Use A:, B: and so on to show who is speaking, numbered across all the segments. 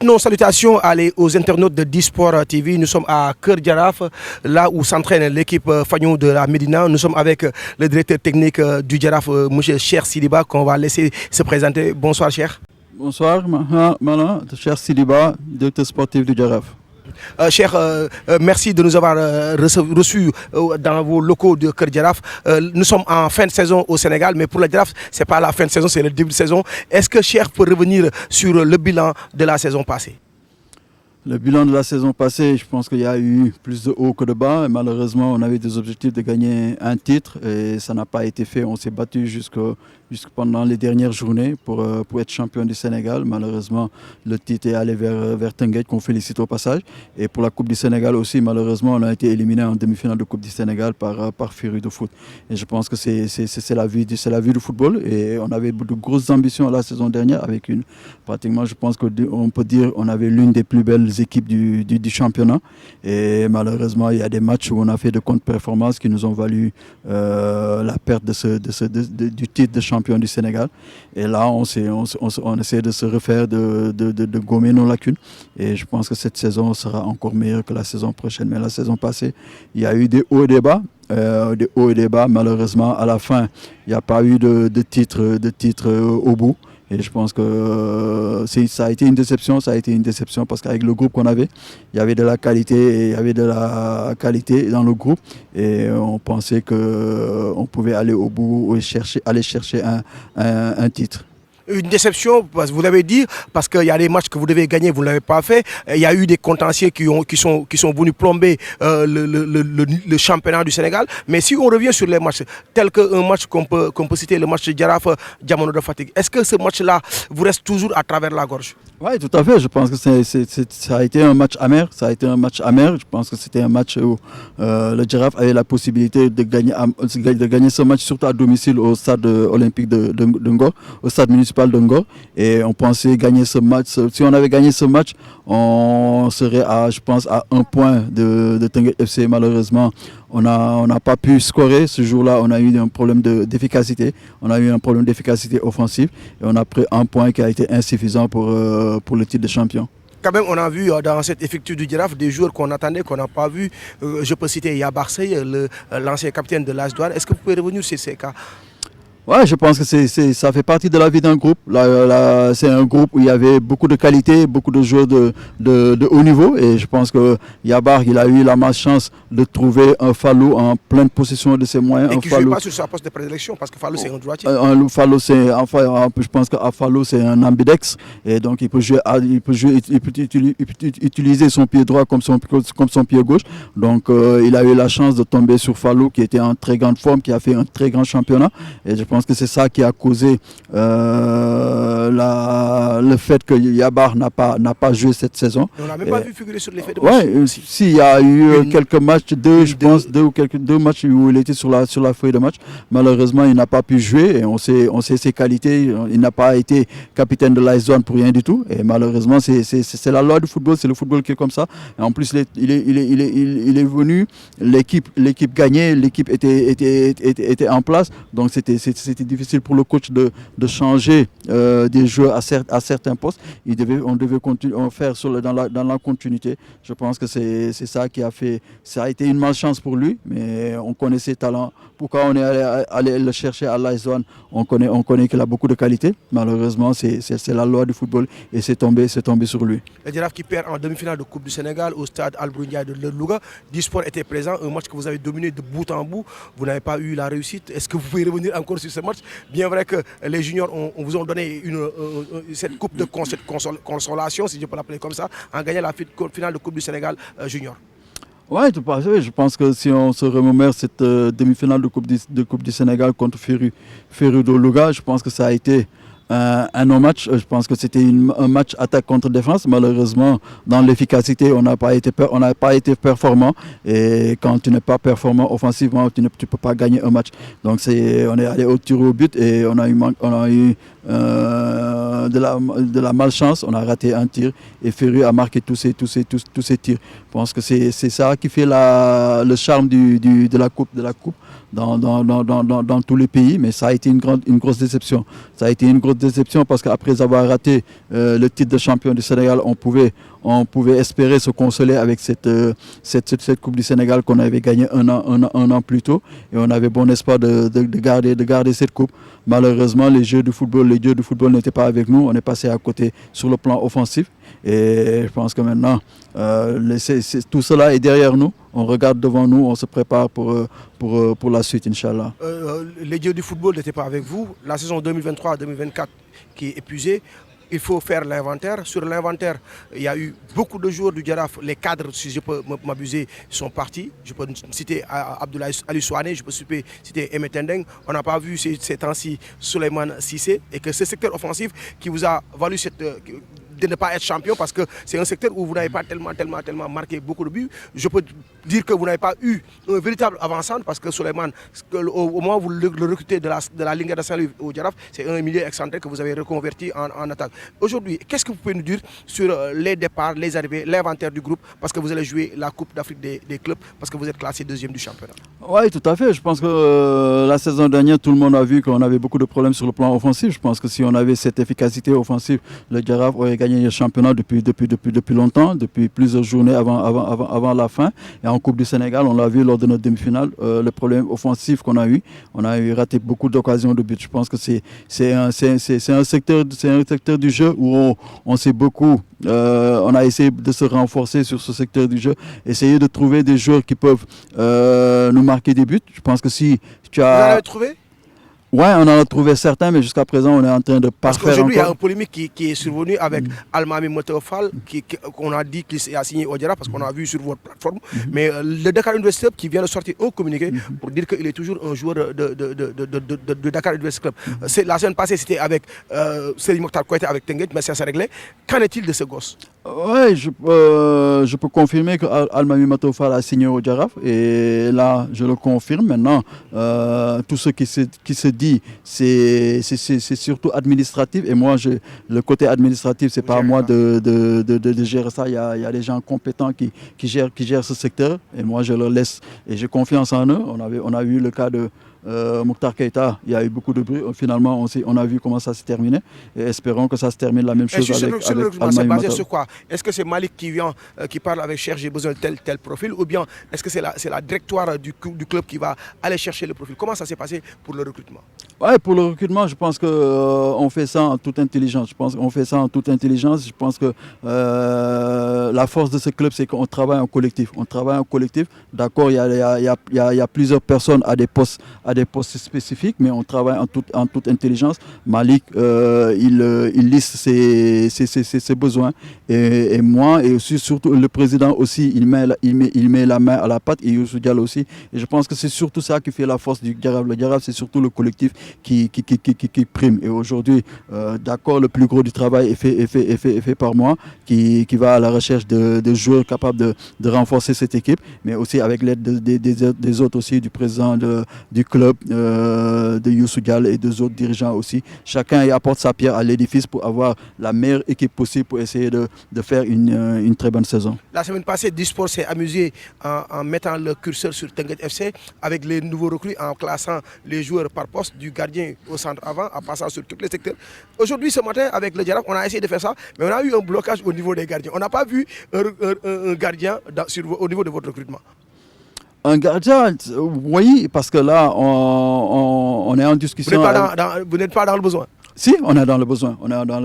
A: nos salutations aux internautes de Disport TV. Nous sommes à Keur Jaraaf, là où s'entraîne l'équipe Fagnon de la Médina. Nous sommes avec le directeur technique du Jaraaf, M. Cheikh Sidiba, qu'on va laisser se présenter. Bonsoir, Cheikh.
B: Bonsoir, Cheikh Sidiba, directeur sportif du Jaraaf.
A: Cheikh, merci de nous avoir reçus dans vos locaux de Keur Jaraaf. Nous sommes en fin de saison au Sénégal, mais pour le Jaraaf, ce n'est pas la fin de saison, c'est le début de saison. Est-ce que Cheikh peut revenir sur le bilan de la saison passée?
B: Le bilan de la saison passée, je pense qu'il y a eu plus de hauts que de bas. Et malheureusement, on avait des objectifs de gagner un titre et ça n'a pas été fait. On s'est battu jusque pendant les dernières journées pour être champion du Sénégal. Malheureusement, le titre est allé vers Tenguet, qu'on félicite au passage. Et pour la Coupe du Sénégal aussi, malheureusement, on a été éliminé en demi-finale de Coupe du Sénégal par Féru de foot. Et je pense que c'est la vie du football. Et on avait de grosses ambitions la saison dernière avec pratiquement, je pense qu'on peut dire, on avait l'une des plus belles équipes du championnat. Et malheureusement, il y a des matchs où on a fait de contre-performances qui nous ont valu la perte du titre de champion du Sénégal. Et là, on essaie de se refaire, de gommer nos lacunes. Et je pense que cette saison sera encore meilleure que la saison prochaine. Mais la saison passée, il y a eu des hauts et des bas. Malheureusement, à la fin, il n'y a pas eu de titre au bout. Et je pense que ça a été une déception. Parce qu'avec le groupe qu'on avait, il y avait de la qualité et il y avait de la qualité dans le groupe. Et on pensait qu'on pouvait aller au bout et aller chercher un titre.
A: Une déception, vous l'avez dit, parce qu'il y a des matchs que vous devez gagner, vous ne l'avez pas fait. Il y a eu des contentieux qui sont venus plomber le championnat du Sénégal. Mais si on revient sur les matchs, tel qu'un match qu'on peut citer, le match de Jaraaf Diamono de Fatick, est-ce que ce match-là vous reste toujours à travers la gorge?
B: Oui, tout à fait. Je pense que ça a été un match amer. Je pense que c'était un match où le Jaraaf avait la possibilité de gagner ce match, surtout à domicile au stade olympique de Ngor, au stade municipal de Ngor. Et on pensait gagner ce match. Si on avait gagné ce match, on serait à 1 point de Tenguet FC. Malheureusement, on n'a pas pu scorer. Ce jour-là, on a eu un problème d'efficacité. On a eu un problème d'efficacité offensive. Et on a pris un point qui a été insuffisant pour le titre de champion.
A: Quand même, on a vu dans cet effectif du Jaraaf des joueurs qu'on attendait, qu'on n'a pas vu. Je peux citer Yabar Seye, l'ancien capitaine de l'AS Douanes. Est-ce que vous pouvez revenir sur ces cas?
B: Ouais, je pense que ça fait partie de la vie d'un groupe. C'est un groupe où il y avait beaucoup de qualité, beaucoup de joueurs de haut niveau. Et je pense que Yabar, il a eu la malchance de trouver un Fallou en pleine possession de ses moyens.
A: Et qui ne joue pas sur sa poste de prédilection, parce que Fallou, c'est un droitier.
B: Je pense que Fallou, c'est un ambidex. Et donc, il peut utiliser son pied droit comme son pied gauche. Donc, il a eu la chance de tomber sur Fallou, qui était en très grande forme, qui a fait un très grand championnat. Et je pense que c'est ça qui a causé le fait que Yabar n'a pas joué cette saison.
A: On n'a même pas vu figurer sur les faits de match.
B: Oui, s'il y a eu quelques matchs, deux matchs où il était sur la feuille de match. Malheureusement, il n'a pas pu jouer et on sait ses qualités. Il n'a pas été capitaine de l'AS Douanes pour rien du tout. Et malheureusement, c'est la loi du football, c'est le football qui est comme ça. Et en plus, il est venu, l'équipe gagnait, l'équipe était en place. Donc c'était difficile pour le coach de changer des joueurs à certains postes. On devait continuer à faire dans la continuité. Je pense que c'est ça qui a fait. Ça a été une malchance pour lui, mais on connaît ses talents. Pourquoi on est allé le chercher à l'AS Douanes? On connaît qu'il a beaucoup de qualité. Malheureusement, c'est la loi du football et c'est tombé sur lui.
A: Le Jaraaf qui perd en demi-finale de Coupe du Sénégal au stade Alboury Ndiaye de Louga. Disport était présent, un match que vous avez dominé de bout en bout. Vous n'avez pas eu la réussite. Est-ce que vous pouvez revenir encore sur ce match? Bien vrai que les juniors vous ont donné cette coupe de consolation, si je peux l'appeler comme ça, en gagnant la finale de Coupe du Sénégal junior.
B: Oui, tout à fait. Je pense que si on se remémore cette demi-finale de Coupe du Sénégal contre Féru de Louga, je pense que ça a été un non-match. Je pense que c'était un match attaque contre défense. Malheureusement, dans l'efficacité, on n'a pas été performant. Et quand tu n'es pas performant offensivement, tu ne peux pas gagner un match. Donc on est allé au tir au but et on a eu de la malchance. On a raté un tir et Féru a marqué tous ses tirs. Je pense que c'est ça qui fait le charme de la coupe. dans tous les pays, mais ça a été une grosse déception. Ça a été une grosse déception parce qu'après avoir raté le titre de champion du Sénégal, on pouvait espérer se consoler avec cette Coupe du Sénégal qu'on avait gagnée un an plus tôt. Et on avait bon espoir de garder cette coupe. Malheureusement, les dieux du football n'étaient pas avec nous. On est passé à côté sur le plan offensif. Et je pense que maintenant, tout cela est derrière nous. On regarde devant nous, on se prépare pour la suite, Inch'Allah.
A: Les dieux du football n'étaient pas avec vous. La saison 2023-2024 qui est épuisée. Il faut faire l'inventaire. Sur l'inventaire, il y a eu beaucoup de joueurs du Jaraaf. Les cadres, si je peux m'abuser, sont partis. Je peux citer Abdoulaye Ali Souane, je peux citer Emet Tendeng. On n'a pas vu ces temps-ci Souleymane Cissé. Et que ce secteur offensif qui vous a valu de ne pas être champion parce que c'est un secteur où vous n'avez pas tellement marqué beaucoup de buts. Je peux dire que vous n'avez pas eu un véritable avant-centre parce que Souleymane, au moment où vous le recrutez de la Ligue de Saint-Louis au Jaraaf, c'est un milieu excentré que vous avez reconverti en attaque. Aujourd'hui, qu'est-ce que vous pouvez nous dire sur les départs, les arrivées, l'inventaire du groupe parce que vous allez jouer la Coupe d'Afrique des clubs parce que vous êtes classé deuxième du championnat?
B: Oui, tout à fait. Je pense que la saison dernière, tout le monde a vu qu'on avait beaucoup de problèmes sur le plan offensif. Je pense que si on avait cette efficacité offensive, le Jaraaf aurait gagné le championnat depuis longtemps, depuis plusieurs journées avant la fin. Et en Coupe du Sénégal, on l'a vu lors de notre demi-finale, le problème offensif qu'on a eu. On a eu raté beaucoup d'occasions de but. Je pense que c'est un secteur du jeu où on s'est beaucoup... on a essayé de se renforcer sur ce secteur du jeu, essayer de trouver des joueurs qui peuvent nous marquer des buts. Je pense que si tu as...
A: Vous en avez trouvé?
B: Ouais, on en a trouvé certains, mais jusqu'à présent, on est en train de parfaire. Parce
A: qu'aujourd'hui, il y a une polémique qui est survenue avec Almami Motofal, qu'on a dit qu'il a signé au Jaraaf parce qu'on a vu sur votre plateforme. Mais le Dakar University Club qui vient de sortir un communiqué pour dire qu'il est toujours un joueur de Dakar University Club. La semaine passée, c'était avec Serigne Mokhtar Kouyaté avec Tenguet, mais ça s'est réglé. Qu'en est-il de ce gosse?
B: Oui, je peux confirmer que Almami Motofal a signé au Jaraaf. Et là, je le confirme. Maintenant, tout ce qui se dit, c'est surtout administratif. Et moi, le côté administratif, c'est pas à moi de gérer ça. Il y a des gens compétents qui gèrent ce secteur. Et moi, je leur laisse. Et j'ai confiance en eux. On a eu le cas de Mokhtar Keïta, il y a eu beaucoup de bruit. Finalement, on a vu comment ça s'est terminé. Et espérons que ça se termine la même chose avec Almami
A: Motofal. Sur quoi? Est-ce que c'est Malik qui parle avec Cher, j'ai besoin de tel profil? Ou bien est-ce que c'est la directoire du club qui va aller chercher le profil? Comment ça s'est passé pour le recrutement?
B: Ouais, pour le recrutement, je pense qu'on fait ça en toute intelligence. Je pense que la force de ce club, c'est qu'on travaille en collectif. D'accord, il y a plusieurs personnes à des postes spécifiques, mais on travaille en toute intelligence. Malik, il liste ses besoins. Et moi, et aussi, surtout le président aussi, il met la main à la pâte, et Youssou Diallo aussi. Et je pense que c'est surtout ça qui fait la force du Jaraaf. Le Jaraaf, c'est surtout le collectif qui prime. Et aujourd'hui, d'accord, le plus gros du travail est fait par moi, qui va à la recherche de joueurs capables de renforcer cette équipe, mais aussi avec l'aide des autres aussi, du président du club, de Youssou Diallo et des autres dirigeants aussi. Chacun y apporte sa pierre à l'édifice pour avoir la meilleure équipe possible pour essayer de faire une très bonne saison.
A: La semaine passée, Disport s'est amusé en mettant le curseur sur Tenguet FC avec les nouveaux recrues, en classant les joueurs par poste, du gardien au centre avant, en passant sur tous les secteurs. Aujourd'hui, ce matin, avec le Jaraaf, on a essayé de faire ça, mais on a eu un blocage au niveau des gardiens. On n'a pas vu un gardien au niveau de votre recrutement.
B: Un gardien, oui, parce que là, on est en discussion.
A: Vous n'êtes pas dans le besoin?
B: Si, on est dans le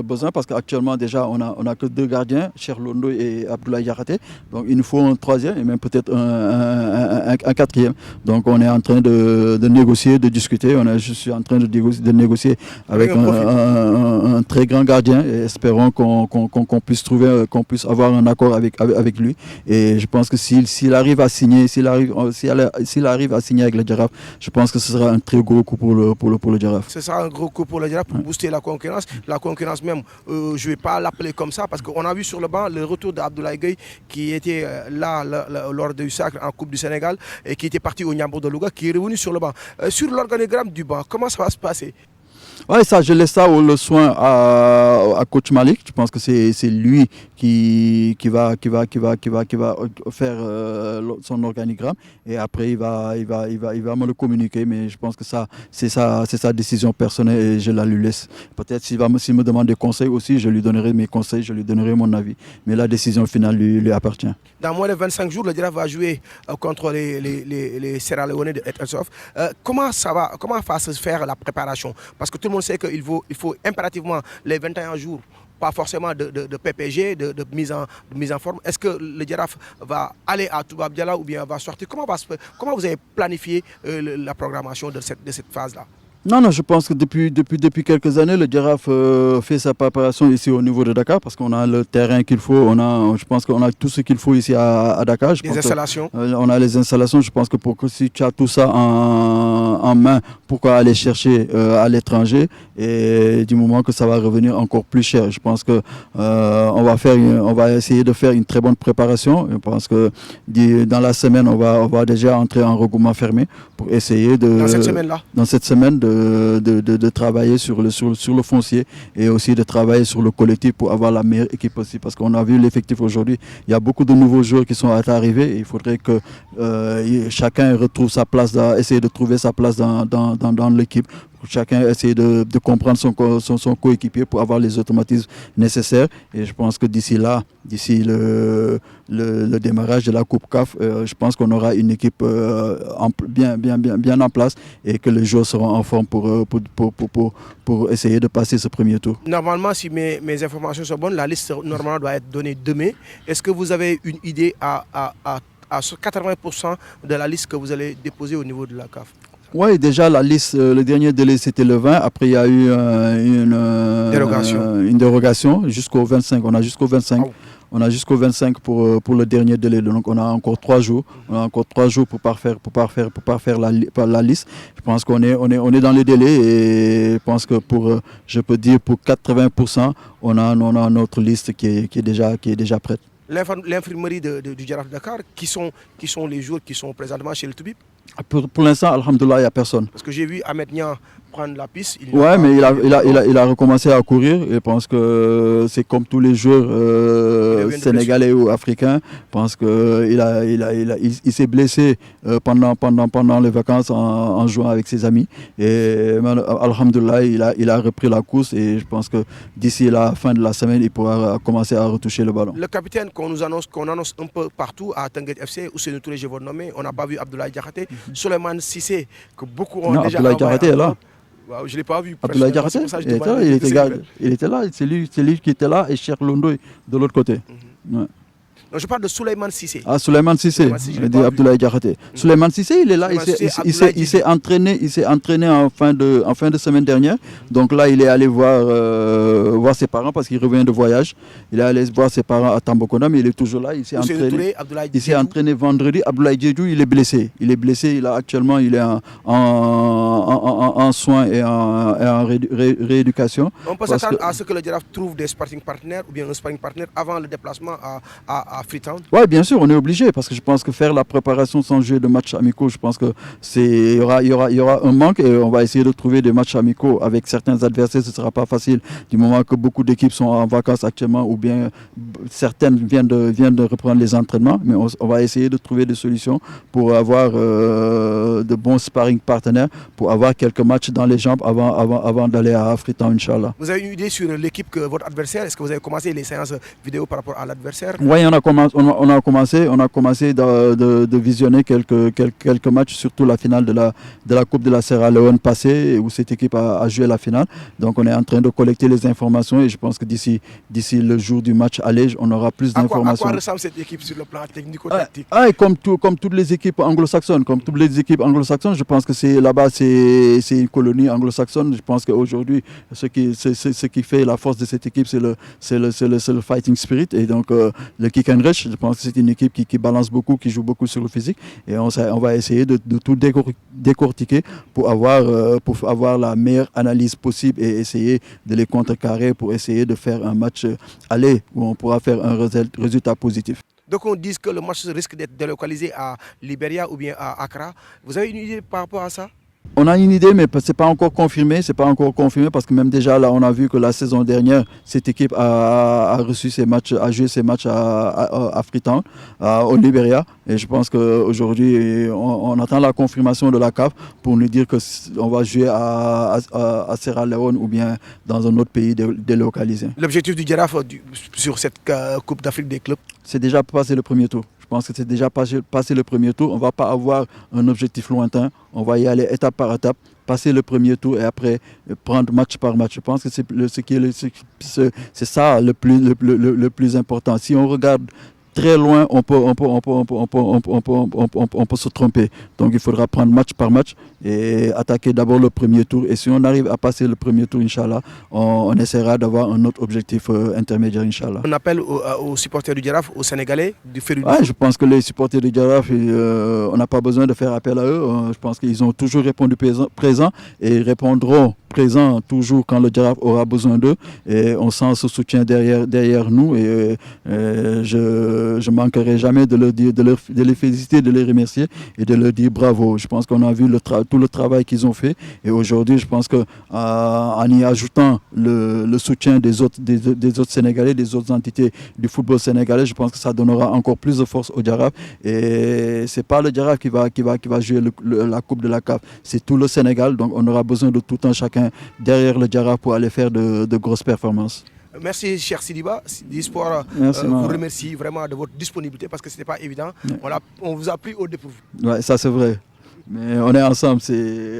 B: besoin parce qu'actuellement déjà on a que deux gardiens, Cheikh Londo et Abdoulaye Diakhaté. Donc il nous faut un troisième et même peut-être un quatrième. Donc on est en train de négocier, de discuter. Je suis en train de négocier avec un très grand gardien et espérons qu'on puisse avoir un accord avec lui. Et je pense que s'il arrive à signer, s'il arrive à signer avec le Jaraaf, je pense que ce sera un très gros coup pour le Jaraaf.
A: Ce sera un gros coup pour le Jaraaf pour booster la concurrence même, je ne vais pas l'appeler comme ça parce qu'on a vu sur le banc le retour d'Abdoulaye Gueye qui était là lors du sacre en Coupe du Sénégal et qui était parti au Niambo de Louga, qui est revenu sur le banc. Sur l'organigramme du banc, comment ça va se passer?
B: Ouais, ça, je laisse ça le soin à coach Malik. Je pense que c'est lui qui va faire son organigramme et après il va me le communiquer. Mais je pense que ça c'est sa décision personnelle et je la lui laisse. Peut-être s'il me demande des conseils aussi, je lui donnerai mes conseils, je lui donnerai mon avis. Mais la décision finale lui appartient.
A: Dans moins de 25 jours, le Giraffe va jouer contre les Sierra Leone de Hettelsoft. Comment va se faire la préparation? Parce que tout le monde sait qu'il faut impérativement les 21 jours, pas forcément de PPG, de mise en forme. Est-ce que le Giraffe va aller à Toubab Diala ou bien va sortir? Comment vous avez planifié la programmation de cette phase-là?
B: Non, je pense que depuis quelques années, le Giraffe fait sa préparation ici au niveau de Dakar parce qu'on a le terrain qu'il faut, je pense qu'on a tout ce qu'il faut ici à Dakar.
A: Les installations.
B: On a les installations, je pense que si tu as tout ça en main, pourquoi aller chercher à l'étranger et du moment que ça va revenir encore plus cher. Je pense que on va essayer de faire une très bonne préparation. Je pense que dans la semaine, on va déjà entrer en regroupement fermé pour essayer de...
A: Dans cette semaine-là?
B: Dans cette semaine, de travailler sur le foncier et aussi de travailler sur le collectif pour avoir la meilleure équipe possible. Parce qu'on a vu l'effectif aujourd'hui, il y a beaucoup de nouveaux joueurs qui sont arrivés et il faudrait que chacun retrouve sa place, essayer de trouver sa place dans l'équipe. Chacun essaie de comprendre son coéquipier pour avoir les automatismes nécessaires. Et je pense que d'ici le démarrage de la Coupe CAF, je pense qu'on aura une équipe bien en place et que les joueurs seront en forme pour essayer de passer ce premier tour.
A: Normalement, si mes informations sont bonnes, la liste normalement doit être donnée demain. Est-ce que vous avez une idée à 80% de la liste que vous allez déposer au niveau de la CAF?
B: Oui, déjà la liste, le dernier délai c'était le 20, après il y a eu une dérogation jusqu'au 25, on a jusqu'au 25. Oh. On a jusqu'au 25 pour le dernier délai, donc on a encore 3 jours. On a encore 3 jours pour parfaire la liste. Je pense qu'on est dans les délais et je pense que je peux dire pour 80%, on a notre liste qui est déjà prête.
A: L'infirmerie du Giraffe Dakar, qui sont les joueurs qui sont présentement chez le Toubib?
B: Pour l'instant, alhamdoulilah, il n'y a personne.
A: Parce que j'ai vu Ahmed Niang prendre la piste.
B: Ouais, mais il a recommencé à courir. Et je pense que c'est comme tous les joueurs sénégalais ou africains. Je pense qu'il s'est blessé pendant les vacances en jouant avec ses amis. Et alhamdoulilah, il a repris la course. Et je pense que d'ici la fin de la semaine, il pourra commencer à retoucher le ballon.
A: Le capitaine qu'on annonce un peu partout à Tanguy FC, où c'est nous tous les je vais nommer, on n'a pas vu Abdoulaye Diakhaté. Souleymane Cissé, que beaucoup ont déjà
B: Abdoulaye Diakhaté est là.
A: Wow, je ne l'ai pas vu.
B: Abdoulaye Diakhaté, il était là. C'est lui qui était là et Cheikh Londoy de l'autre côté. Ouais.
A: Non, je parle de Souleymane Cissé.
B: Ah, Souleymane Cissé, il dit Abdoulaye Diakhaté. Souleymane Cissé, il est là, il s'est entraîné en fin de semaine dernière. Donc là, il est allé voir ses parents parce qu'il revient de voyage. Il est allé voir ses parents à Tambokona, mais il est toujours là. Il s'est entraîné vendredi. Abdoulaye Diédhiou, il est blessé. Il est actuellement, il est en soins et en rééducation.
A: On peut s'attendre à ce que le Giraffe trouve des sparring partners ou bien un sparring partner avant le déplacement à Freetown?
B: Oui, bien sûr, on est obligé parce que je pense que faire la préparation sans jouer de matchs amicaux, je pense que il y aura un manque et on va essayer de trouver des matchs amicaux avec certains adversaires. Ce ne sera pas facile du moment que beaucoup d'équipes sont en vacances actuellement ou bien certaines viennent de reprendre les entraînements. Mais on va essayer de trouver des solutions pour avoir de bons sparring partenaires, pour avoir quelques matchs dans les jambes avant d'aller à Freetown, Inch'Allah.
A: Vous avez une idée sur l'équipe que votre adversaire? Est-ce que vous avez commencé les séances vidéo par rapport à l'adversaire?
B: Oui, on a commencé de visionner quelques matchs, surtout la finale de la Coupe de la Sierra Leone passée où cette équipe a joué la finale. Donc on est en train de collecter les informations et je pense que d'ici le jour du match aller, on aura plus d'informations.
A: À quoi ressemble cette équipe sur le plan technico-tactique?
B: Comme toutes les équipes anglo-saxonnes, je pense que là-bas c'est une colonie anglo-saxonne. Je pense qu'aujourd'hui ce qui fait la force de cette équipe c'est le fighting spirit et donc le kick and rush. Je pense que c'est une équipe qui balance beaucoup, qui joue beaucoup sur le physique et on va essayer de tout décortiquer pour avoir la meilleure analyse possible et essayer de les contrecarrer pour essayer de faire un match aller où on pourra faire un résultat positif.
A: Donc on dit que le match risque d'être délocalisé à Liberia ou bien à Accra. Vous avez une idée par rapport à ça?
B: On a une idée, mais ce n'est pas encore confirmé. C'est pas encore confirmé parce que même déjà là, on a vu que la saison dernière, cette équipe a reçu ses matchs, a joué ses matchs à Freetown, au Libéria. Et je pense qu'aujourd'hui, on attend la confirmation de la CAF pour nous dire qu'on va jouer à Sierra Leone ou bien dans un autre pays délocalisé.
A: L'objectif du Giraffe sur cette Coupe d'Afrique des clubs?
B: C'est déjà passé le premier tour. Je pense que c'est déjà passé le premier tour. On ne va pas avoir un objectif lointain. On va y aller étape par étape, passer le premier tour et après prendre match par match. Je pense que c'est ça le plus important. Si on regarde très loin, on peut se tromper. Donc il faudra prendre match par match et attaquer d'abord le premier tour. Et si on arrive à passer le premier tour, Inch'Allah, on essaiera d'avoir un autre objectif intermédiaire, Inch'Allah.
A: On appelle aux supporters du Giraffe, aux Sénégalais, du Féru.
B: Ouais, je pense que les supporters du Giraffe, on n'a pas besoin de faire appel à eux. Je pense qu'ils ont toujours répondu présent et répondront présent toujours quand le Giraffe aura besoin d'eux. Et on sent ce soutien derrière nous. Et je ne manquerai jamais de les féliciter, de les remercier et de leur dire bravo. Je pense qu'on a vu tout le travail qu'ils ont fait. Et aujourd'hui, je pense qu'en y ajoutant le soutien des autres Sénégalais, des autres entités du football sénégalais, je pense que ça donnera encore plus de force au Giraffe. Et ce n'est pas le Giraffe qui va jouer la Coupe de la CAF, c'est tout le Sénégal. Donc on aura besoin de tout un chacun derrière le Giraffe pour aller faire de grosses performances.
A: Merci, cher Sidiba. Disport vous remercie vraiment de votre disponibilité parce que ce n'était pas évident. Ouais. On vous a pris au dépourvu.
B: Ouais, ça c'est vrai. Mais on est ensemble,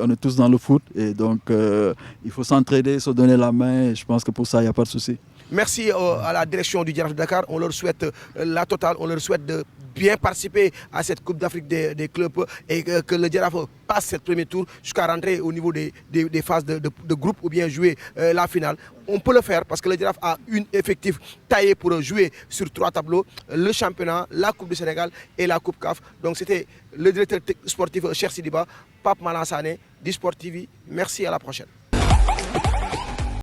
B: on est tous dans le foot et donc il faut s'entraider, se donner la main et je pense que pour ça, il n'y a pas de souci.
A: Merci à la direction du Giraffe de Dakar. On leur souhaite la totale, on leur souhaite de bien participer à cette Coupe d'Afrique des clubs et que le Giraffe passe ce premier tour jusqu'à rentrer au niveau des phases de groupe ou bien jouer la finale. On peut le faire parce que le Giraffe a une effectif taillé pour jouer sur 3 tableaux, le championnat, la Coupe du Sénégal et la Coupe CAF. Donc c'était le directeur sportif Cheikh Sidiba, Pape Malan Sané, d'eSport TV. Merci, à la prochaine.